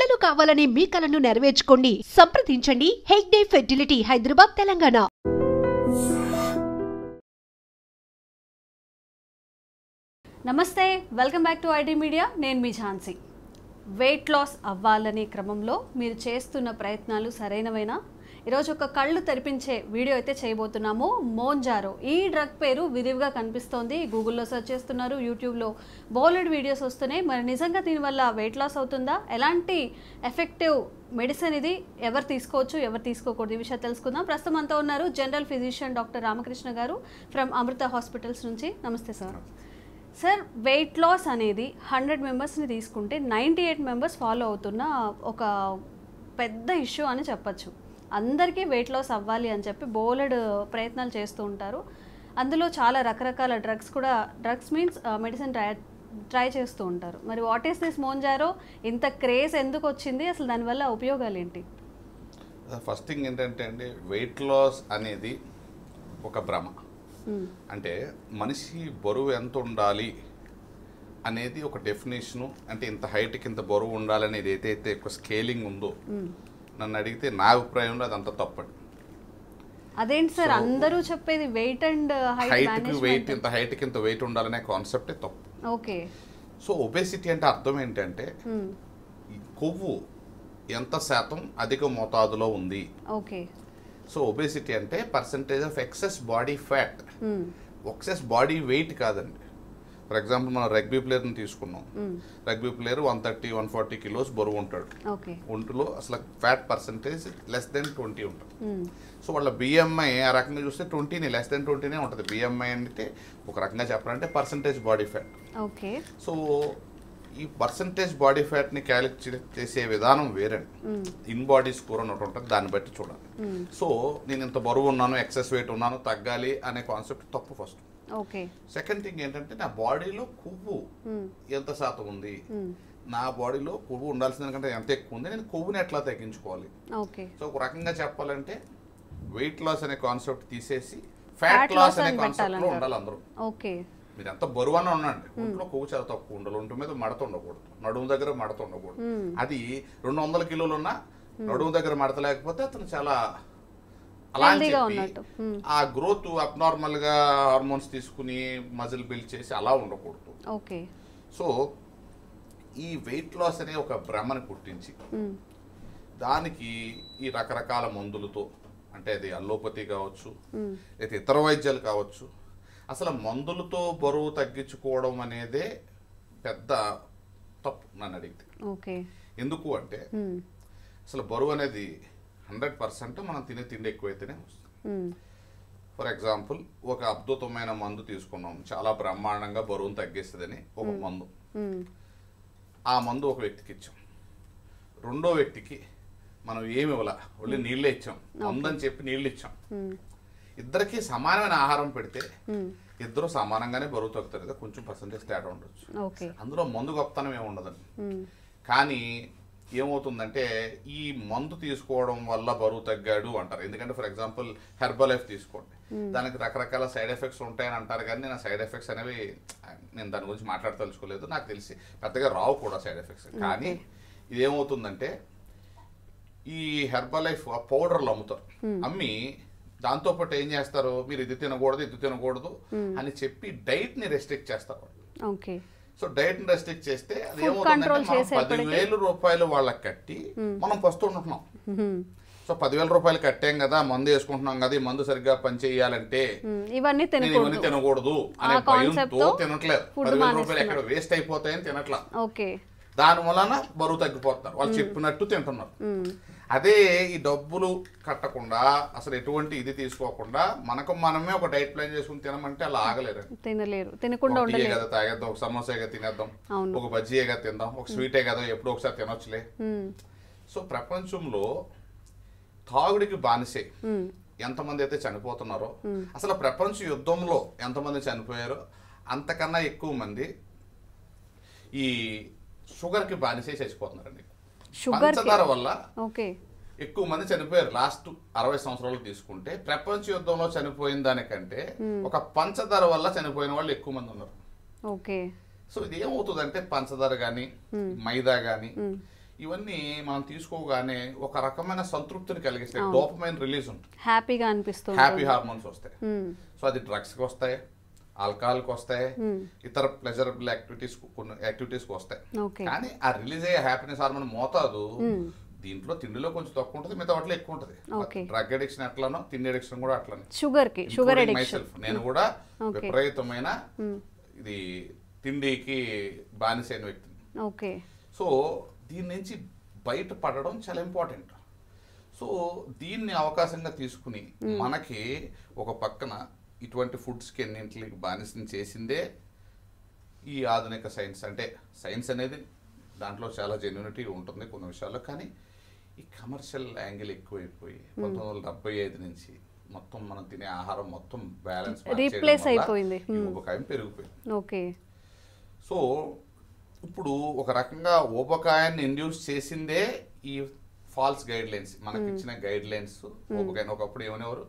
పిల్లలు కావాలని మీ కలను నెరవేర్చుకోండి. సంప్రదించండి హెగ్డే ఫెర్టిలిటీ, హైదరాబాద్, తెలంగాణ. నమస్తే, welcome back to IT media. నేను మీ ఝాన్సీ. వెయిట్ లాస్ అవ్వాలనే క్రమంలో మీరు చేస్తున్న ప్రయత్నాలు సరైనవేనా? ఈరోజు ఒక కళ్ళు తెరిపించే వీడియో అయితే చేయబోతున్నాము. మోంజారో ఈ డ్రగ్ పేరు విరివిగా కనిపిస్తోంది. గూగుల్లో సెర్చ్ చేస్తున్నారు, యూట్యూబ్లో బోలెడ్ వీడియోస్ వస్తున్నాయి. మరి నిజంగా దీనివల్ల వెయిట్ లాస్ అవుతుందా? ఎలాంటి ఎఫెక్టివ్ మెడిసిన్ ఇది? ఎవరు తీసుకోవచ్చు, ఎవరు తీసుకోకూడదు? ఈ విషయాలు తెలుసుకుందాం. ప్రస్తుతం అంతా ఉన్నారు జనరల్ ఫిజిషియన్ డాక్టర్ రామకృష్ణ గారు ఫ్రమ్ అమృత హాస్పిటల్స్ నుంచి. నమస్తే సార్. సార్, వెయిట్ లాస్ అనేది 100 మెంబర్స్ని తీసుకుంటే 98 మెంబర్స్ ఫాలో అవుతున్న ఒక పెద్ద ఇష్యూ అని చెప్పచ్చు. అందరికీ వెయిట్ లాస్ అవ్వాలి అని చెప్పి బోలెడ్ ప్రయత్నాలు చేస్తూ ఉంటారు. అందులో చాలా రకరకాల డ్రగ్స్ మీన్స్ మెడిసిన్ ట్రై చేస్తూ ఉంటారు. మరి వాట్ ఈస్ దిస్ మోంజారో? ఇంత క్రేజ్ ఎందుకు వచ్చింది? అసలు దానివల్ల ఉపయోగాలు ఏంటి? ఫస్ట్ థింగ్ ఏంటంటే అండి, వెయిట్ లాస్ అనేది ఒక భ్రమ. అంటే మనిషి బరువు ఎంత ఉండాలి అనేది ఒక డెఫినేషను. అంటే ఇంత హైట్కి ఇంత బరువు ఉండాలనేది ఏదైతే ఒక స్కేలింగ్ ఉందో, నన్ను అడిగితే నా అభిప్రాయంలో అదంతా తప్పండి. అదేంటి సార్, అందరూ చెప్పేది వెయిట్ అండ్ హైట్కి వెయిట్, ఇంత హైట్కి ఇంత వెయిట్ ఉండాలనే కాన్సెప్టే తప్పు. ఓకే. సో ఒబేసిటీ అంటే అర్థం ఏంటంటే కొవ్వు ఎంత శాతం అధిక మోతాదులో ఉంది. ఓకే. సో ఒబేసిటీ అంటే percentage of excess body fat, excess body weight కాదండి. ఫర్ ఎగ్జాంపుల్ మనం రగ్బీ ప్లేయర్ని తీసుకున్నాం. రగ్బీ ప్లేయర్ 130-140 కిలోస్ బరువు ఉంటాడు. ఒంటిలో అసలు ఫ్యాట్ పర్సంటేజ్ లెస్ దెన్ 20 ఉంటుంది. సో వాళ్ళ బిఎంఐ ఆ రకంగా చూస్తే 20 లెస్ దెన్ 20 ఉంటుంది. బిఎంఐ అంటే ఒక రకంగా చెప్పాలంటే percentage body fat. Okay. So ఈ పర్సంటేజ్ బాడీ ఫ్యాట్ని క్యాలిక్యులేట్ చేసే విధానం వేరండి. ఇన్ బాడీ స్కోర్ అని ఒకటి ఉంటుంది, దాన్ని బట్టి చూడాలి. సో నేను ఇంత బరువు ఉన్నాను, ఎక్సెస్ వెయిట్ ఉన్నాను, తగ్గాలి అనే కాన్సెప్ట్ తప్పు ఫస్ట్. ఓకే. సెకండ్ థింగ్ ఏంటంటే నా బాడీలో కొవ్వు ఎంత శాతం ఉంది, నా బాడీలో కొవ్వు ఉండాల్సిన దానికంటే ఎంత ఎక్కువ ఉంది, నేను కొవ్వుని ఎట్లా తగ్గించుకోవాలి. సో ఒక రకంగా చెప్పాలంటే వెయిట్ లాస్ అనే కాన్సెప్ట్ తీసేసి ఫ్యాట్ లాస్ అనే కాన్సెప్ట్ లో ఉండాలి అందరూ. ఓకే. మీరు ఎంత బరువు అని ఉండండి, ఒంట్లో కొవ్వు చాలా తక్కువ ఉండాలి, ఒంటి మీద మడత ఉండకూడదు, నడుము దగ్గర మడత ఉండకూడదు. అది 200 కిలోలు ఉన్నా నడుము దగ్గర మడత లేకపోతే అతను చాలా అలా అని చెప్పి ఆ గ్రోత్ అబ్నార్మల్ గా హార్మోన్స్ తీసుకుని మజిల్ బిల్డ్ చేసి అలా ఉండకూడదు. ఓకే. సో ఈ వెయిట్ లాస్ అనే ఒక భ్రమని పుట్టించి దానికి ఈ రకరకాల మందులతో, అంటే అది అల్లోపతి కావచ్చు, లేదా ఇతర వైద్యాలు కావచ్చు, అసలు మందులతో బరువు తగ్గించుకోవడం అనేదే పెద్ద తప్పు నన్ను అడిగితే. ఓకే. ఎందుకు అంటే అసలు బరువు అనేది 100% మనం తినే తిండి ఎక్కువైతేనే వస్తుంది. ఫర్ ఎగ్జాంపుల్ ఒక అద్భుతమైన మందు తీసుకున్నాం, చాలా బ్రహ్మాండంగా బరువును తగ్గిస్తుందని ఒక మందు. ఆ మందు ఒక వ్యక్తికి ఇచ్చాం, రెండో వ్యక్తికి మనం ఏమి ఇవ్వాల, ఒళ్ళి నీళ్ళే ఇచ్చాం, మందు అని చెప్పి నీళ్ళు ఇచ్చాం. ఇద్దరికి సమానమైన ఆహారం పెడితే ఇద్దరు సమానంగానే బరువు తగ్గుతారు కదా, కొంచెం పర్సంటేజ్ తేడా ఉండొచ్చు. అందులో మందు గొప్పతనం ఏమి ఉండదండి. కానీ ఏమవుతుందంటే ఈ మందు తీసుకోవడం వల్ల బరువు తగ్గాడు అంటారు. ఎందుకంటే ఫర్ ఎగ్జాంపుల్ హెర్బల్ లైఫ్ తీసుకోండి, దానికి రకరకాల సైడ్ ఎఫెక్ట్స్ ఉంటాయని అంటారు. కానీ నేను సైడ్ ఎఫెక్ట్స్ అనేవి నేను దాని గురించి మాట్లాడదలుచుకోలేదు, నాకు తెలిసి పెద్దగా రావు కూడా సైడ్ ఎఫెక్ట్స్. కానీ ఇదేమవుతుందంటే ఈ హెర్బల్ లైఫ్ పౌడర్లు అమ్ముతారు, అమ్మి దాంతోపాటు ఏం చేస్తారు, మీరు ఇది తినకూడదు ఇది తినకూడదు అని చెప్పి డైట్ ని రెస్ట్రిక్ట్ చేస్తారు. సో డైట్ ని రెస్ట్రిక్ట్ చేస్తే అది ఏమవుతుందంటే మనం 10,000 రూపాయలు వాళ్ళకి కట్టి మనం పస్తుంటున్నాం. సో 10,000 రూపాయలు కట్టాం కదా, మందు వేసుకుంటున్నాం కదా, ఈ మందు సరిగ్గా పనిచేయాలంటే ఇవన్నీ తినకూడదు అనే భయంతో తినట్లేదు. 10,000 రూపాయలు ఎక్కడ వేస్ట్ అయిపోతాయని తినట్లా, దాని వలన బరువు తగ్గిపోతున్నారు. వాళ్ళు చెప్పినట్టు తింటున్నారు. అదే ఈ డబ్బులు కట్టకుండా అసలు ఎటువంటి ఇది తీసుకోకుండా మనకు మనమే ఒక డైట్ ప్లాన్ చేసుకుని తినమంటే అలా ఆగలేరు, తినకుండా కదా తాగేద్దాం, ఒక సమోసాగా తినేద్దాం, ఒక బజ్జీగా తిందాం, ఒక స్వీటే కదా ఎప్పుడో ఒకసారి తినొచ్చులే. సో ప్రపంచంలో తాగుడికి బానిసే ఎంతమంది అయితే చనిపోతున్నారో, అసలు ప్రపంచ యుద్ధంలో ఎంతమంది చనిపోయారో అంతకన్నా ఎక్కువ మంది ఈ షుగర్కి బానిసే చచ్చిపోతున్నారండి. పంచదార వల్ల ఎక్కువ మంది చనిపోయారు. లాస్ట్ 60 సంవత్సరాలు తీసుకుంటే ప్రపంచ యుద్ధంలో చనిపోయిన దానికంటే ఒక పంచదార వల్ల చనిపోయిన వాళ్ళు ఎక్కువ మంది ఉన్నారు. సో ఇది ఏమవుతుందంటే పంచదార కానీ మైదా కానీ ఇవన్నీ మనం తీసుకోగానే ఒక రకమైన సంతృప్తిని కలిగిస్తాయి, డోపమైన్ రిలీజ్ ఉంటుంది, హ్యాపీగా అనిపిస్తుంది, హ్యాపీ హార్మోన్స్ వస్తాయి. సో అది డ్రగ్స్కి వస్తాయి, ఆల్కహాల్కి వస్తాయి, ఇతర ప్లెజరబుల్ కొన్ని యాక్టివిటీస్కి వస్తాయి. కానీ ఆ రిలీజ్ అయ్యే హ్యాపీనెస్ హార్మోన్ మోతాదు దీంట్లో తిండిలో కొంచెం తక్కువ ఉంటుంది, మిగతా వాటిలో ఎక్కువ ఉంటుంది. డ్రగ్ అడిక్షన్ ఎట్లానో తిండి అడిక్షన్ కూడా అట్లానే. షుగర్ అడిక్షన్ నేను కూడా విపరీతమైన ఇది తిండికి బానిసైన వ్యక్తిని. ఓకే. సో దీని నుంచి బయటపడడం చాలా ఇంపార్టెంట్. సో దీన్ని అవకాశంగా తీసుకుని మనకి ఒక పక్కన ఇటువంటి ఫుడ్స్కి ఎన్నింటికి బానిసని చేసిందే ఈ ఆధునిక సైన్స్. అంటే సైన్స్ అనేది దాంట్లో చాలా జెన్యూనిటీ ఉంటుంది కొన్ని విషయాల్లో, కానీ ఈ కమర్షియల్ యాంగిల్ ఎక్కువైపోయి 1975 నుంచి మొత్తం మనం తినే ఆహారం మొత్తం బ్యాలెన్స్ రీప్లేస్ అయిపోయింది, ఊబకాయం పెరిగిపోయింది. ఓకే. సో ఇప్పుడు ఒక రకంగా ఊబకాయాన్ని ఇండ్యూస్ చేసిందే ఈ ఫాల్స్ గైడ్ లైన్స్, మనకి ఇచ్చిన గైడ్ లైన్స్. ఊబకాయం ఒకప్పుడు ఏమనేవారు,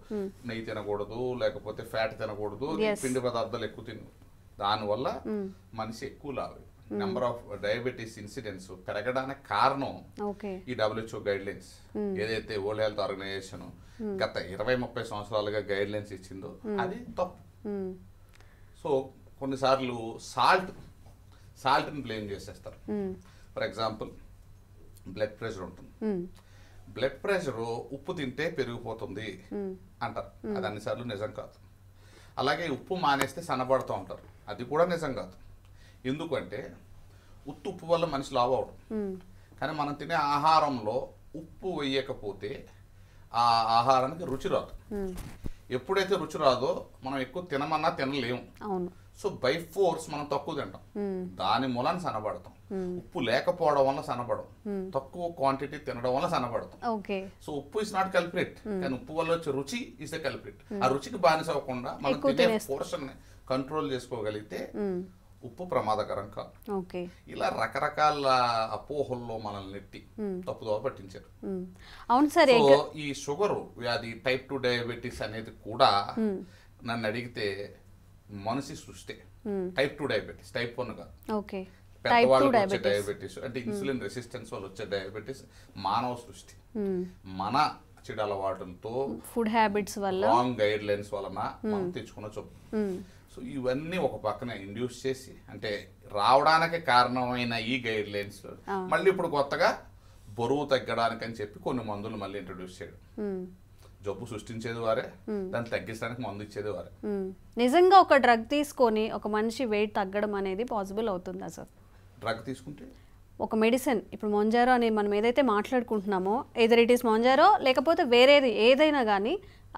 నెయ్యి తినకూడదు, లేకపోతే ఫ్యాట్ తినకూడదు, పిండి పదార్థాలు ఎక్కువ తిన, దానివల్ల మనిషి ఎక్కువ లావు, నెంబర్ ఆఫ్ డయాబెటీస్ ఇన్సిడెంట్స్ పెరగడానికి కారణం ఈ WHO గైడ్ లైన్స్. ఏదైతే వరల్డ్ హెల్త్ ఆర్గనైజేషన్ గత 20-30 సంవత్సరాలుగా గైడ్ లైన్స్ ఇచ్చిందో అది తప్పు. సో కొన్నిసార్లు సాల్ట్ని బ్లేమ్ చేసేస్తారు. ఫర్ ఎగ్జాంపుల్ బ్లడ్ ప్రెషర్ ఉంటుంది, బ్లడ్ ప్రెషర్ ఉప్పు తింటే పెరిగిపోతుంది అంటారు, అది అన్నిసార్లు నిజం కాదు. అలాగే ఉప్పు మానేస్తే సన్నబడుతూ ఉంటారు, అది కూడా నిజం కాదు. ఎందుకంటే ఉప్పు వల్ల మనిషి లావు అవడం, కానీ మనం తినే ఆహారంలో ఉప్పు వేయకపోతే ఆ ఆహారానికి రుచి రాదు. ఎప్పుడైతే రుచి రాదో మనం ఎక్కువ తినమన్నా తినలేము. సో బై ఫోర్స్ మనం తక్కువ తింటాం, దాని మూలాన సన్నబడతాం. ఉప్పు లేకపోవడం వల్ల సన్నబడం, తక్కువ క్వాంటిటీ తినడం వల్ల సన్నబడతాం. సో ఉప్పు ఇస్ నాట్ కల్ప్రిట్, కానీ ఉప్పు వల్ల వచ్చే రుచి ఇస్ ద కల్ప్రిట్. ఆ రుచికి బానిస అవ్వకుండా మనం తినే పోర్షన్ కంట్రోల్ చేసుకోగలిగితే ఉప్పు ప్రమాదకరం కాదు. ఇలా రకరకాల అపోహల్లో మనల్ని నెట్టి తప్పుదోవ పట్టించారు. సో ఈ షుగర్ వ్యాధి, టైప్ 2 డయాబెటీస్ అనేది కూడా నన్ను అడిగితే మనిషి సృష్టి. టైప్ 2 డయాబెటీస్, టైప్ 1 కాదు. పెద్దవాళ్ళకి వచ్చే డయాబెటీస్ అంటే ఇన్సులిన్ రెసిస్టెన్స్ వల్ల వచ్చే డయాబెటీస్ మానవ సృష్టి. మన చెడు అలవాటులతో, ఫుడ్ హ్యాబిట్స్ వల్ల, రాంగ్ గైడ్ లైన్స్ వలన మనం తెచ్చుకున్న చెప్పు. సో ఇవన్నీ ఒక పక్కన ఇండ్యూస్ చేసి, అంటే రావడానికి కారణమైన ఈ గైడ్ లైన్స్ మళ్ళీ ఇప్పుడు కొత్తగా బరువు తగ్గడానికి అని చెప్పి కొన్ని మందులు మళ్ళీ ఇంట్రడ్యూస్ చేయడం. జబ్బు సృష్టించేది వారే, దాన్ని తగ్గించడానికి మందు ఇచ్చేది వారే. నిజంగా ఒక డ్రగ్ తీసుకొని ఒక మనిషి వెయిట్ తగ్గడం అనేది పాసిబుల్ అవుతుందా సార్? డ్రగ్ తీసుకుంటే ఒక మెడిసిన్, ఇప్పుడు మొంజారో అని మనం ఏదైతే మాట్లాడుకుంటున్నామో, ఎదర్ ఇట్ ఈస్ మొంజారో లేకపోతే వేరేది ఏదైనా కానీ,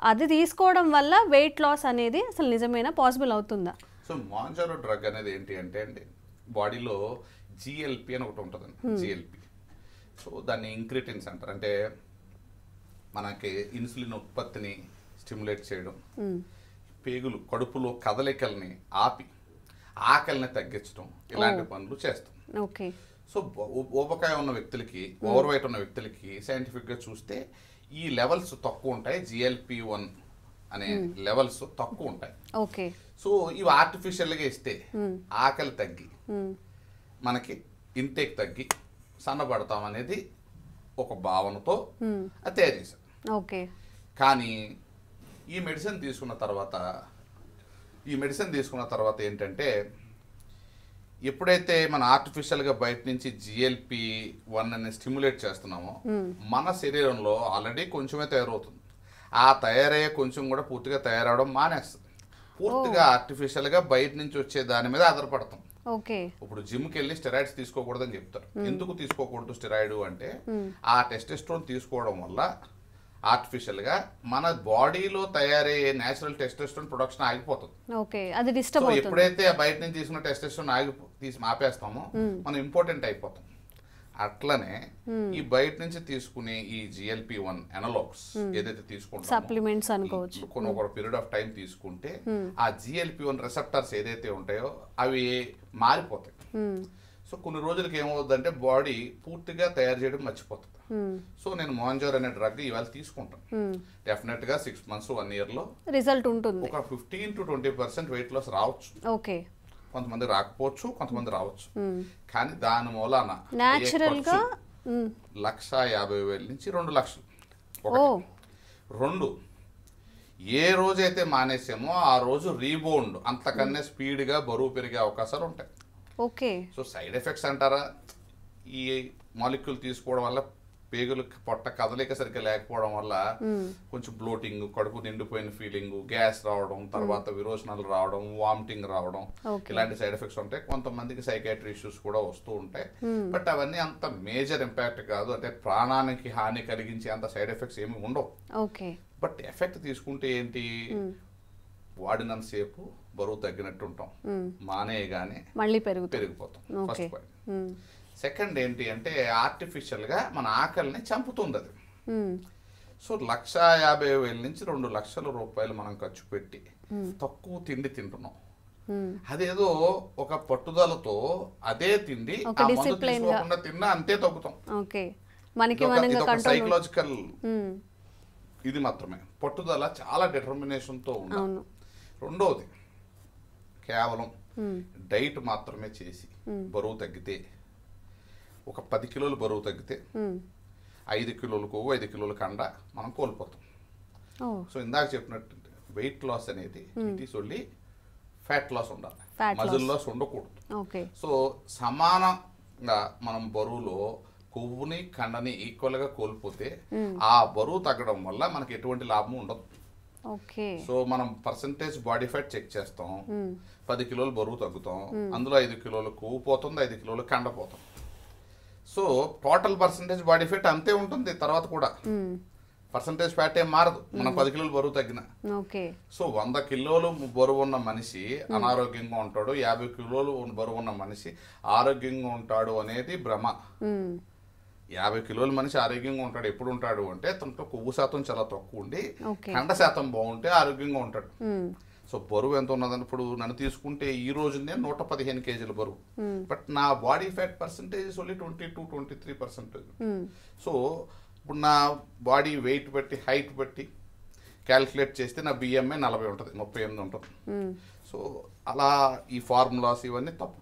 అది తీసుకోవడం వల్ల వెయిట్ లాస్ అనేది అసలు నిజమైన పాసిబుల్ అవుతుందా? సో మొంజారో డ్రగ్ అనేది ఏంటి అంటే అండి, బాడీలో GLP అని ఒకటి ఉంటుందండి, GLP. సో దాన్ని ఇంక్రిటిన్స్ అంటారు. అంటే మనకి ఇన్సులిన్ ఉత్పత్తిని స్టిమ్యులేట్ చేయడం, పేగులు కడుపులో కదలికల్ని ఆపి ఆకలిని తగ్గించడం, ఇలాంటి పనులు చేస్తాం. సో ఊబకాయం ఉన్న వ్యక్తులకి, ఓవర్ వెయిట్ ఉన్న వ్యక్తులకి సైంటిఫిక్గా చూస్తే ఈ లెవెల్స్ తక్కువ ఉంటాయి, GLP-1 అనే లెవెల్స్ తక్కువ ఉంటాయి. సో ఇవి ఆర్టిఫిషియల్గా ఇస్తే ఆకలి తగ్గి మనకి ఇంటేక్ తగ్గి సన్నబడతాం అనేది ఒక భావనతో అది తయారు చేశారు. కానీ ఈ మెడిసిన్ తీసుకున్న తర్వాత ఏంటంటే, ఎప్పుడైతే మన ఆర్టిఫిషియల్గా బయట నుంచి GLP-1 అని స్టిమ్యులేట్ చేస్తున్నామో, మన శరీరంలో ఆల్రెడీ కొంచెమే తయారవుతుంది. ఆ తయారయ్యే కొంచెం కూడా పూర్తిగా తయారవడం మానేస్తుంది. పూర్తిగా ఆర్టిఫిషియల్గా బయట నుంచి వచ్చే దాని మీద ఆధారపడతాం. ఇప్పుడు జిమ్కి వెళ్ళి స్టెరాయిడ్స్ తీసుకోకూడదని చెప్తారు. ఎందుకు తీసుకోకూడదు స్టెరాయిడ్ అంటే, ఆ టెస్టోస్టెరాన్ తీసుకోవడం వల్ల ఆర్టిఫిషియల్గా మన బాడీలో తయారయ్యే నేచురల్ టెస్టోస్టెరాన్ ప్రొడక్షన్ ఆగిపోతుంది. ఎప్పుడైతే బయట నుంచి తీసుకున్న టెస్టోస్టెరాన్ ఆపేస్తామో మనం ఇంపార్టెంట్ అయిపోతాం. అట్లనే ఈ బయట నుంచి తీసుకునే ఈ GLP-1 ఎనలాగ్స్ ఏదైతే తీసుకుంటామో, సప్లిమెంట్స్ అనుకోవచ్చు, కొన్ని ఒక పీరియడ్ ఆఫ్ టైం తీసుకుంటే ఆ GLP-1 రిసెప్టర్స్ ఏదైతే ఉంటాయో అవి మారిపోతాయి. సో కొన్ని రోజులకి ఏమవుతుందంటే బాడీ పూర్తిగా తయారు చేయడం మర్చిపోతుంది. సో నేను మొంజారో అనే డ్రగ్ ఇవాళ తీసుకుంటాను, డెఫినెట్ గా 6 months 1 year లో రిజల్ట్ ఉంటుంది. ఒక 15 to 20% వెయిట్ లాస్ రావచ్చు. కొంతమంది రాకపోవచ్చు, కొంతమంది రావచ్చు. కానీ దాని మూలాన 1,50,000 నుంచి 2 లక్షలు. ఒకటి. 2, ఏ రోజైతే మానేసామో ఆ రోజు రీబౌండ్ అంతకన్నా స్పీడ్గా బరువు పెరిగే అవకాశాలు ఉంటాయి. ఓకే. సో సైడ్ ఎఫెక్ట్స్ అంటారా, ఈ మాలిక్యూల్ తీసుకోవడం వల్ల పేగులు పొట్ట కదలిక సరిగ్గా లేకపోవడం వల్ల కొంచెం బ్లోటింగ్, కడుపు నిండిపోయిన ఫీలింగ్, గ్యాస్ రావడం, తర్వాత విరోచనాలు రావడం, వామిటింగ్ రావడం, ఇలాంటి సైడ్ ఎఫెక్ట్స్ ఉంటాయి. కొంతమందికి సైకాట్రీ ఇష్యూస్ కూడా వస్తూ ఉంటాయి. బట్ అవన్నీ అంత మేజర్ ఇంపాక్ట్ కాదు, అంటే ప్రాణానికి హాని కలిగించే అంత సైడ్ ఎఫెక్ట్స్ ఏమి ఉండవు. బట్ ఎఫెక్ట్ తీసుకుంటే ఏంటి, వాడినంతసేపు బరువు తగ్గినట్టు ఉంటాం, మానేయగానే మళ్ళీ పెరిగిపోతాం. First point. సెకండ్ ఏంటి అంటే ఆర్టిఫిషియల్ గా మన ఆకలిని చంపుతుంది అది. సో 1,50,000 నుంచి 2 లక్షల రూపాయలు మనం ఖర్చు పెట్టి తక్కువ తిండి తింటున్నాం. అదేదో ఒక పట్టుదలతో అదే తిండి ఆ మందు తీసుకోకుండా తిన్నా అంతే తగ్గుతాం. సైకలాజికల్ ఇది మాత్రమే. పట్టుదల చాలా డిటర్మినేషన్ తో ఉండాలి. రెండోది కేవలం డైట్ మాత్రమే చేసి బరువు తగ్గితే, ఒక 10 కిలోలు బరువు తగ్గితే 5 కిలోలు కొవ్వు, 5 కిలోల కండ మనం కోల్పోతాం. సో ఇందాక చెప్పినట్టు వెయిట్ లాస్ అనేది it is only fat loss ఉండాలి, మజిల్ లాస్ ఉండకూడదు. సో సమానంగా మనం బరువులో కొవ్వుని కండని ఈక్వల్ గా కోల్పోతే ఆ బరువు తగ్గడం వల్ల మనకి ఎటువంటి లాభం ఉండదు. సో మనం పర్సంటేజ్ బాడీ ఫ్యాట్ చెక్ చేస్తాం, 10 కిలోలు బరువు తగ్గుతాం, అందులో 5 కిలోలు కొవ్వు పోతుంది, 5 కిలోలు కండ పోతాం. So total percentage body fat అంతే ఉంటుంది, తర్వాత కూడా పర్సంటేజ్ ఫ్యాట్ ఏం మారదు మనం 10 కిలోలు బరువు తగ్గిన. సో 100 కిలోలు బరువు ఉన్న మనిషి అనారోగ్యంగా ఉంటాడు, 50 కిలోలు బరువు ఉన్న మనిషి ఆరోగ్యంగా ఉంటాడు అనేది భ్రమ. 50 కిలోల మనిషి ఆరోగ్యంగా ఉంటాడు. ఎప్పుడు ఉంటాడు అంటే తనతో కొవ్వు శాతం చాలా తక్కువ ఉండి కండ శాతం బాగుంటే ఆరోగ్యంగా ఉంటాడు. సో బరువు ఎంత ఉన్నదని ఇప్పుడు నన్ను తీసుకుంటే ఈ రోజు నేను 115 కేజీల బరువు, బట్ నా body fat percentage only 22-23%. So ఇప్పుడు నా బాడీ వెయిట్ బట్టి, హైట్ బట్టి క్యాల్కులేట్ చేస్తే నా బిఎంఐ 40 ఉంటుంది, 38 ఉంటుంది. సో అలా ఈ ఫార్ములాస్ ఇవన్నీ తప్పు.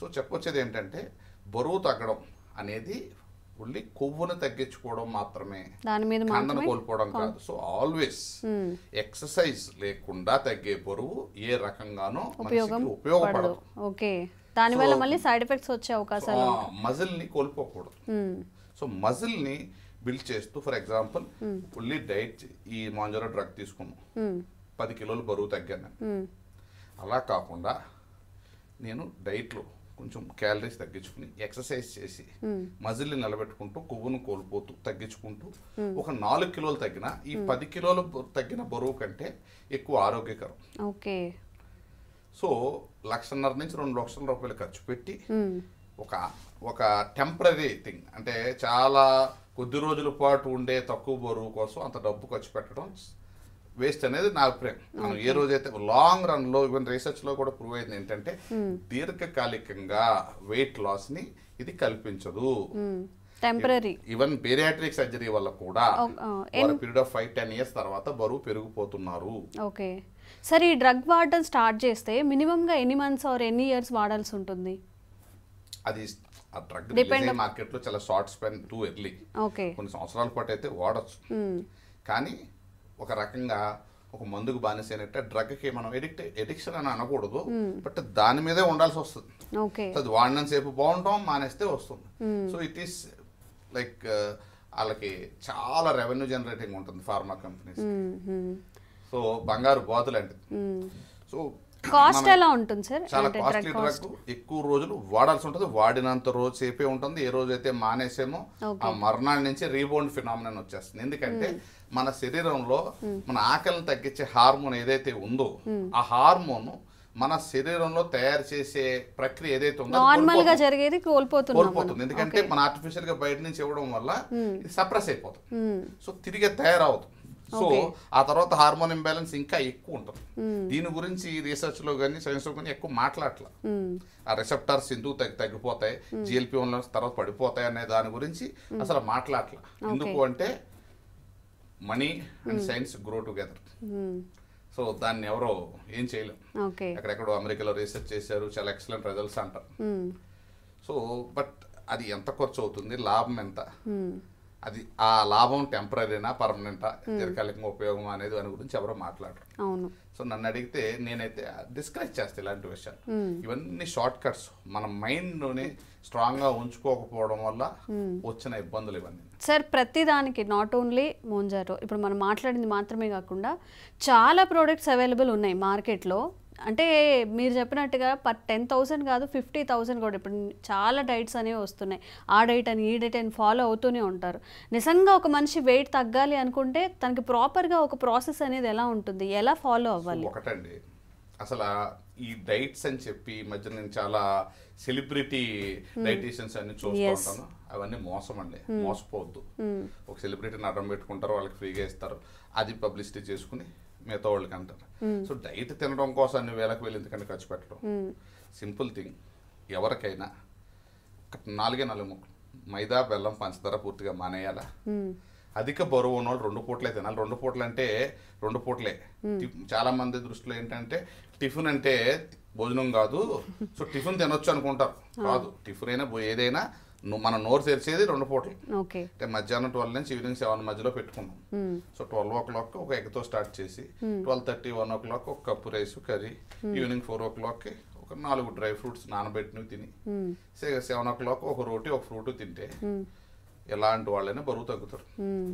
సో చెప్పొచ్చేది ఏంటంటే బరువు తగ్గడం అనేది ఓన్లీ కొవ్వును తగ్గించుకోవడం మాత్రమే, కండను కోల్పోవడం కాదు. సో ఆల్వేస్ ఎక్సర్సైజ్ లేకుండా తగ్గే బరువు ఏ రకంగానూ ఉపయోగపడదు. దానివల్ల మళ్ళీ సైడ్ ఎఫెక్ట్స్ వచ్చే అవకాశాలు, మజిల్ ని కోల్పోకూడదు. సో మజిల్ ని బిల్డ్ చేస్తూ, ఫర్ ఎగ్జాంపుల్ ఓన్లీ డైట్, ఈ మాంజరో డ్రగ్ తీసుకున్నాం, 10 కిలోలు బరువు తగ్గాను. అలా కాకుండా నేను డైట్లో కొంచెం క్యాలరీస్ తగ్గించుకుని ఎక్సర్సైజ్ చేసి మజిల్ని నిలబెట్టుకుంటూ కొవ్వును కోల్పోతూ తగ్గించుకుంటూ ఒక 4 కిలోలు తగ్గిన, ఈ 10 కిలోలు తగ్గిన బరువు కంటే ఎక్కువ ఆరోగ్యకరం. సో 1,50,000 నుంచి 2 లక్షల రూపాయలు ఖర్చు పెట్టి ఒక టెంపరీ థింగ్, అంటే చాలా కొద్ది రోజుల పాటు ఉండే తక్కువ బరువు కోసం అంత డబ్బు ఖర్చు పెట్టడం వేస్ట్ అనేది నా అభిప్రాయం. మనం ఏ రోజైతే లాంగ్ రన్ లో, ఈవెన్ రీసెర్చ్ లో కూడా ప్రూవ్ అయింది ఏంటంటే దీర్ఘకాలికంగా వెయిట్ లాస్ ని ఇది కల్పించదు. టెంపరరీ, ఈవెన్ బేరియాట్రిక్ సర్జరీ వల్ల కూడా పీరియడ్ ఆఫ్ 5-10 ఇయర్స్ తర్వాత బరువు పెరిగిపోతున్నారు. ఓకే సరే, ఈ డ్రగ్ వాడడం స్టార్ట్ చేస్తే మినిమం గా ఎన్ని మంత్స్ ఆర్ ఎన్ని ఇయర్స్ వాడాల్సి ఉంటుంది? అది ఆ డ్రగ్ మార్కెట్ లో చాలా షార్ట్ స్పెన్, టూ ఎర్లీ, కొన్ని సంవత్సరాల పాటు అయితే వాడచ్చు. కానీ ఒక రకంగా ఒక మందుకు బానిసైనట్టే డ్రగ్కి మనం ఎడిక్షన్ అని అనకూడదు, బట్ దాని మీదే ఉండాల్సి వస్తుంది. అది వాడినంత సేపు బాగుంటాం, మానేస్తే వస్తుంది. సో ఇట్ ఈస్ లైక్ వాళ్ళకి చాలా రెవెన్యూ జనరేటింగ్ ఉంటుంది ఫార్మా కంపెనీస్. సో బంగారు బాతులు అంటే. సో కాస్ట్ ఎలా ఉంటుంది సార్? చాలా కాస్ట్లీ డ్రగ్, ఎక్కువ రోజులు వాడాల్సి ఉంటుంది, వాడినంత రోజు సేపే ఉంటుంది. ఏ రోజైతే మానేసేమో ఆ మరణాల నుంచి రీబౌండ్ ఫినామినన్ వచ్చేస్తుంది. ఎందుకంటే మన శరీరంలో మన ఆకలిని తగ్గించే హార్మోన్ ఏదైతే ఉందో ఆ హార్మోన్ మన శరీరంలో తయారు చేసే ప్రక్రియ ఏదైతే ఉందో నార్మల్ గా జరిగేది కోల్పోతుంది. ఎందుకంటే మన ఆర్టిఫిషియల్ గా బయట నుంచి ఇవ్వడం వల్ల ఇది సప్రెస్ అయిపోతుంది, సో తిరిగి తయారవుతుంది. సో ఆ తర్వాత హార్మోన్ ఇంబ్యాలెన్స్ ఇంకా ఎక్కువ ఉంటుంది. దీని గురించి రీసెర్చ్ లో కానీ సైన్స్ లో కానీ ఎక్కువ మాట్లాడలే. ఆ రిసెప్టర్స్ ఎందుకు తగ్గిపోతాయి, GLP-1 తర్వాత పడిపోతాయి అనే దాని గురించి అసలు మాట్లాడలే. ఎందుకు అంటే money and science grow together. So దాన్ని ఎవరో ఏం చేయలేం. ఎక్కడెక్కడో అమెరికాలో రీసెర్చ్ చేశారు, చాలా ఎక్సలెంట్ రిజల్ట్స్ అంటారు. సో బట్ అది ఎంత ఖర్చు అవుతుంది, లాభం ఎంత, అది ఆ లాభం టెంపరీనా పర్మనెంటా, దీర్ఘకాలికంగా ఉపయోగం అనేది దాని గురించి ఎవరో మాట్లాడరు. సో నన్ను అడిగితే నేనైతే డిస్కరేజ్ చేస్తాను ఇలాంటి విషయాలు. ఇవన్నీ షార్ట్ కట్స్, మన మైండ్ని స్ట్రాంగ్గా ఉంచుకోకపోవడం వల్ల వచ్చిన ఇబ్బందులు ఇవన్నీ. సార్ ప్రతిదానికి నాట్ ఓన్లీ మోంజారో, ఇప్పుడు మనం మాట్లాడింది మాత్రమే కాకుండా చాలా ప్రోడక్ట్స్ అవైలబుల్ ఉన్నాయి మార్కెట్లో. అంటే మీరు చెప్పినట్టుగా 10,000 కాదు 50,000 కూడా ఇప్పుడు చాలా డైట్స్ అనేవి వస్తున్నాయి. ఆ డైట్ అని ఈ డైట్ అని ఫాలో అవుతూనే ఉంటారు. నిజంగా ఒక మనిషి వెయిట్ తగ్గాలి అనుకుంటే తనకి ప్రాపర్గా ఒక ప్రాసెస్ అనేది ఎలా ఉంటుంది, ఎలా ఫాలో అవ్వాలి? ఒకటండి, అసలు ఈ డైట్స్ అని చెప్పి ఈ మధ్య నేను చాలా సెలబ్రిటీ డైటీషియన్స్ అన్ని చూస్తూ ఉంటాను. అవన్నీ మోసం అండి, మోసపోవద్దు. ఒక సెలబ్రిటీని అడ్డం పెట్టుకుంటారు, వాళ్ళకి ఫ్రీగా ఇస్తారు, అది పబ్లిసిటీ చేసుకుని మిగతా వాళ్ళకి అంటారు. సో డైట్ తినడం కోసం అన్ని వేలకు వేలు ఎందుకంటే ఖర్చు పెట్టడం. సింపుల్ థింగ్, ఎవరికైనా 4 ముక్కలు మైదా బెల్లం పంచదార పూర్తిగా మానేయాలా. అధిక బరువు ఉన్న వాళ్ళు 2 పూటలే తినాలి. 2 పూటలు అంటే 2 పూటలే. చాలా మంది దృష్టిలో ఏంటంటే టిఫిన్ అంటే భోజనం కాదు, సో టిఫిన్ తినొచ్చు అనుకుంటారు. కాదు, టిఫిన్ అయినా ఏదైనా మన నోరు తెరిచేది 2 పూటలు. అంటే మధ్యాహ్నం 12 నుంచి ఈవినింగ్ 7 మధ్యలో పెట్టుకున్నాం. సో 12 o'clock ఒక ఎగ్తో స్టార్ట్ చేసి 12:30, 1 o'clock ఒక cup rice curry, evening 4 o'clock ఒక 4 డ్రై ఫ్రూట్స్ నానబెట్టినవి తిని 7 o'clock ఒక రోటీ ఒక ఫ్రూట్ తింటే ఎలాంటి వాళ్ళైనా బరువు తగ్గుతారు.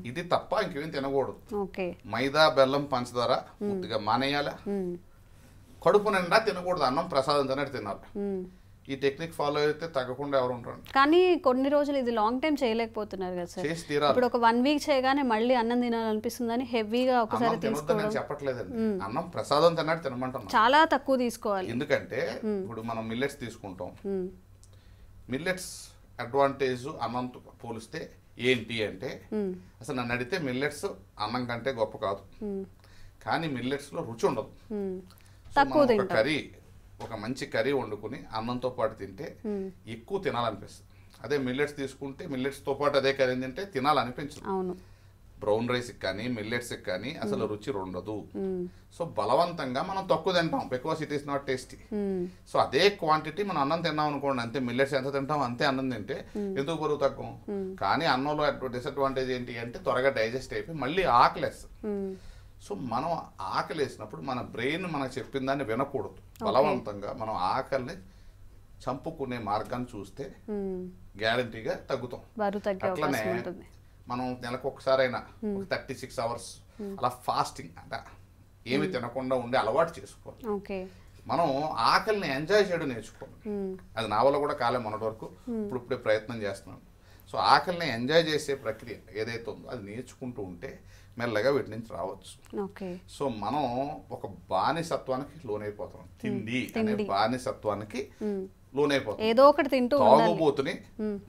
ఇది తప్ప ఇంకేం తినకూడదు. మైదా బెల్లం పంచదార పూర్తిగా మానేయాలా. కడుపు నిండా తినకూడదు, అన్నం ప్రసాదం తినట్టు తినాలి. ఈ టెక్నిక్ ఫాలో అయితే తగ్గకుండా ఎవరు ఉంటారు. కానీ కొన్ని రోజులు ఇది లాంగ్ టైం చేయలేకపోతున్నారు కదా సార్. ఇప్పుడు ఒక 1 week చేయగానే మళ్ళీ అన్నం తినాలనిపిస్తుందని హెవీగా ఒకసారి తీసుకోవడం చెప్పట్లేదండి. అన్నం ప్రసాదం తిన్నట్టు తినమంటున్నాం, చాలా తక్కువ తీసుకోవాలి. ఎందుకంటే ఇప్పుడు మనం మిల్లెట్స్ తీసుకుంటాం. మిల్లెట్స్ అడ్వాంటేజ్ అన్నంతో పోలిస్తే ఏంటి అంటే, అసలు నన్ను అడిగితే మిల్లెట్స్ అన్నం కంటే గొప్ప కాదు, కానీ మిల్లెట్స్లో రుచి ఉండదు. కర్రీ, ఒక మంచి కర్రీ వండుకుని అన్నంతో పాటు తింటే ఎక్కువ తినాలనిపిస్తుంది. అదే మిల్లెట్స్ తీసుకుంటే మిల్లెట్స్తో పాటు అదే కర్రీ తింటే తినాలనిపించదు. బ్రౌన్ రైస్కి కానీ మిల్లెట్స్కి కానీ అసలు రుచి ఉండదు. సో బలవంతంగా మనం తక్కువ తింటాం, because it is not tasty. So అదే క్వాంటిటీ మనం అన్నం తిన్నాం అనుకోండి, అంతే మిల్లెట్స్ ఎంత తింటాం అంతే అన్నం తింటే ఎందుకు బరువు తక్కువ. కానీ అన్నంలో డిసడ్వాంటేజ్ ఏంటి అంటే త్వరగా డైజెస్ట్ అయిపోయి మళ్ళీ ఆకలేస్తుంది. సో మనం ఆకలి వేసినప్పుడు మన బ్రెయిన్ మనకు చెప్పిన దాన్ని వినకూడదు. బలవంతంగా మనం ఆకలిని చంపుకునే మార్గాన్ని చూస్తే గ్యారంటీగా తగ్గుతాం. అట్లనే మనం నెలకు ఒకసారైనా 36 hours అలా ఫాస్టింగ్ అంటే ఏమి తినకుండా ఉండే అలవాటు చేసుకోవాలి. మనం ఆకలిని ఎంజాయ్ చేయడం నేర్చుకోవాలి. అది నా వల్ల కూడా కాలే మొన్నటి వరకు, ఇప్పుడే ప్రయత్నం చేస్తున్నాను. సో ఆకలిని ఎంజాయ్ చేసే ప్రక్రియ ఏదైతే ఉందో అది నేర్చుకుంటూ ఉంటే మెల్లగా వీటి నుంచి రావచ్చు. సో మనం ఒక బానిసత్వానికి లోనైపోతాం. తిండి అనే బానిసత్వానికి లోనైపోతాం. ఏదో ఒకటి తింటూ తాగుబోతుని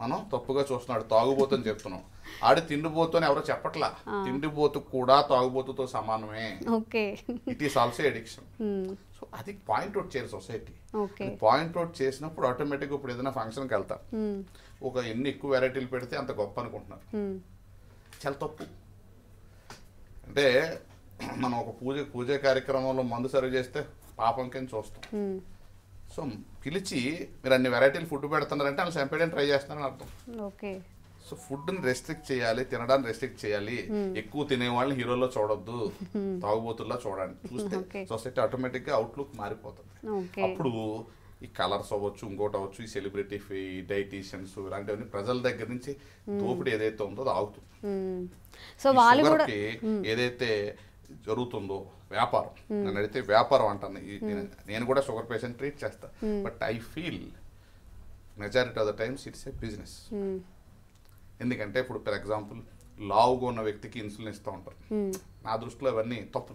మనం తప్పుగా చూస్తున్నాడు, తాగుబోతుని చెప్తున్నాం. ఆడి తిండిపోతుని ఎవరో చెప్పట్లా, తిండిపోతు కూడా తాగుబోతుతో సమానమే. It is also addiction. So అది పాయింట్ అవుట్ చేయాలి సొసైటీ. పాయింట్ అవుట్ చేసినప్పుడు ఆటోమేటిక్గా ఇప్పుడు ఏదైనా ఫంక్షన్కి వెళ్తారు, ఒక ఎన్ని ఎక్కువ వెరైటీలు పెడితే అంత గొప్ప అనుకుంటున్నారు. చాలా తప్పు. అంటే మనం ఒక పూజ కార్యక్రమంలో మందు సర్వ్ చేస్తే పాపం కింద చూస్తాం. సో పిలిచి మీరు అన్ని వెరైటీలు ఫుడ్ పెడుతున్నారంటే వాళ్ళు చంపేయడానికి ట్రై చేస్తున్నారని అర్థం. సో ఫుడ్ని రెస్ట్రిక్ట్ చేయాలి, తినడాన్ని రెస్ట్రిక్ట్ చేయాలి. ఎక్కువ తినే వాళ్ళని హీరోలో చూడొద్దు, తాగుబోతుల్లో చూడండి. చూస్తే సొసైటీ ఆటోమేటిక్గా అవుట్లుక్ మారిపోతుంది. అప్పుడు ఈ కలర్స్ అవ్వచ్చు, ఇంకోటి అవ్వచ్చు, ఈ సెలబ్రిటీ డైటీషియన్స్ ఇలాంటివన్నీ ప్రజల దగ్గర నుంచి దోపిడీ ఏదైతే ఉందో అది ఆగుతుంది. సో వాళ్ళకి ఏదైతే జరుగుతుందో వ్యాపారం, నన్ను అడిగితే వ్యాపారం అంటాను. నేను కూడా షుగర్ పేషెంట్ ట్రీట్ చేస్తా, but I feel majority of the times it's a business. ఎందుకంటే ఇప్పుడు ఫర్ ఎగ్జాంపుల్ లావుగా ఉన్న వ్యక్తికి ఇన్సులిన్ ఇస్తూ ఉంటారు. నా దృష్టిలో ఇవన్నీ తప్పు.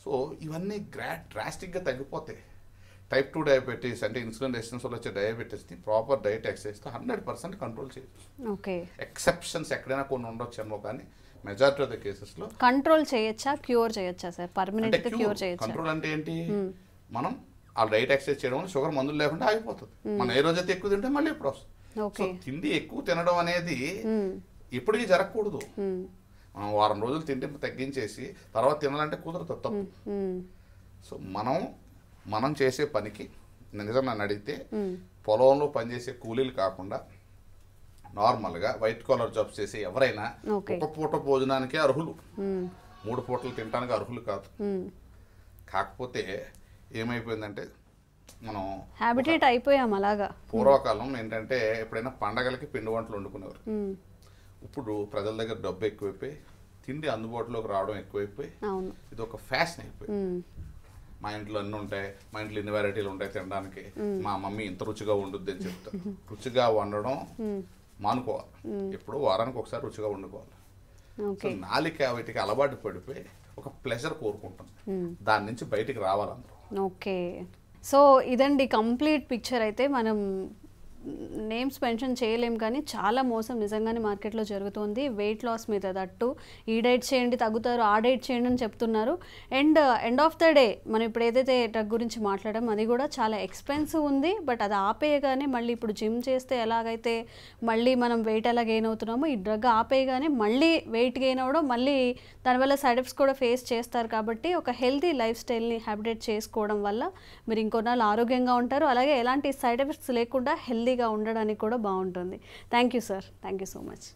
సో ఇవన్నీ డ్రాస్టిక్గా తగ్గిపోతాయి. టైప్ 2 డయాబెటీస్ అంటే ఇన్సులిన్ రెసిస్టెన్స్ వల్ల వచ్చే డయాబెటీస్ని ప్రాపర్ డైట్ ఎక్సర్సైజ్తో 100% కంట్రోల్ చేయొచ్చు. ఎక్సెప్షన్స్ ఎక్కడైనా కొన్ని ఉండొచ్చేమో, కానీ మెజారిటీ ఆఫ్ ద కేసెస్లో కంట్రోల్ చేయొచ్చా, క్యూర్ చేయొచ్చా సార్? పర్మనెంట్ క్యూర్ చేయొచ్చా? కంట్రోల్ అంటే ఏంటి, మనం ఆ డైట్ ఎక్సర్సైజ్ చేయడం వల్ల షుగర్ మందులు లేకుండా ఆగిపోతుంది. మనం ఏ రోజైతే ఎక్కువ తింటే మళ్ళీ ఎప్పుడు వస్తుంది. సో తిండి ఎక్కువ తినడం అనేది ఎప్పటికీ జరగకూడదు. మనం వారం రోజులు తింటే తగ్గించేసి తర్వాత తినాలంటే కుదరదు, తప్పు. సో మనం చేసే పనికి నిజంగా నన్ను అడిగితే పొలంలో పనిచేసే కూలీలు కాకుండా నార్మల్గా వైట్ కాలర్ జాబ్స్ చేసే ఎవరైనా ఒక పూట భోజనానికే అర్హులు, 3 పూటలు తినడానికి అర్హులు కాదు. కాకపోతే ఏమైపోయిందంటే మనం హ్యాబిటేట్ అయిపోయాం అలాగా. పూర్వకాలం ఏంటంటే ఎప్పుడైనా పండగలకి పిండి వంటలు వండుకునేవారు. ఇప్పుడు ప్రజల దగ్గర డబ్బు ఎక్కువైపోయి తిండి అందుబాటులోకి రావడం ఎక్కువైపోయి ఇది ఒక ఫ్యాషన్ అయిపోయింది. మా ఇంట్లో అన్నీ ఉంటాయి, మా ఇంట్లో ఇన్ని వెరైటీలు ఉంటాయి తినడానికి, మా మమ్మీ ఇంత రుచిగా వండుద్ది అని చెప్తారు. రుచిగా వండడం మానుకోవాలి, ఎప్పుడు వారానికి ఒకసారి రుచిగా వండుకోవాలి. సో నాలిక వీటికి అలవాటు పడిపోయి ఒక ప్లెజర్ కోరుకుంటుంది, దాని నుంచి బయటికి రావాలి అందరూ. ఓకే, సో ఇదండి కంప్లీట్ పిక్చర్. అయితే మనం నేమ్స్ మెన్షన్ చేయలేం కానీ చాలా మోసం నిజంగానే మార్కెట్లో జరుగుతుంది వెయిట్ లాస్ మీద. దట్టు ఈ డైట్ చేయండి తగ్గుతారు, ఆ డైట్ చేయండి అని చెప్తున్నారు. And end of the day మనం ఇప్పుడు ఏదైతే డ్రగ్ గురించి మాట్లాడాం అది కూడా చాలా ఎక్స్పెన్సివ్ ఉంది. బట్ అది ఆపేయగానే మళ్ళీ ఇప్పుడు జిమ్ చేస్తే ఎలాగైతే మళ్ళీ మనం వెయిట్ ఎలా గెయిన్ అవుతున్నామో, ఈ డ్రగ్ ఆపేయగానే మళ్ళీ వెయిట్ గెయిన్ అవ్వడం, మళ్ళీ దానివల్ల సైడ్ ఎఫెక్ట్స్ కూడా ఫేస్ చేస్తారు. కాబట్టి ఒక హెల్తీ లైఫ్ స్టైల్ని హ్యాబిటేట్ చేసుకోవడం వల్ల మీరు ఇంకొన్నాళ్ళు ఆరోగ్యంగా ఉంటారు, అలాగే ఎలాంటి సైడ్ ఎఫెక్ట్స్ లేకుండా హెల్తీగా ఉండడానికి కూడా బాగుంటుంది. Thank you sir, thank you so much.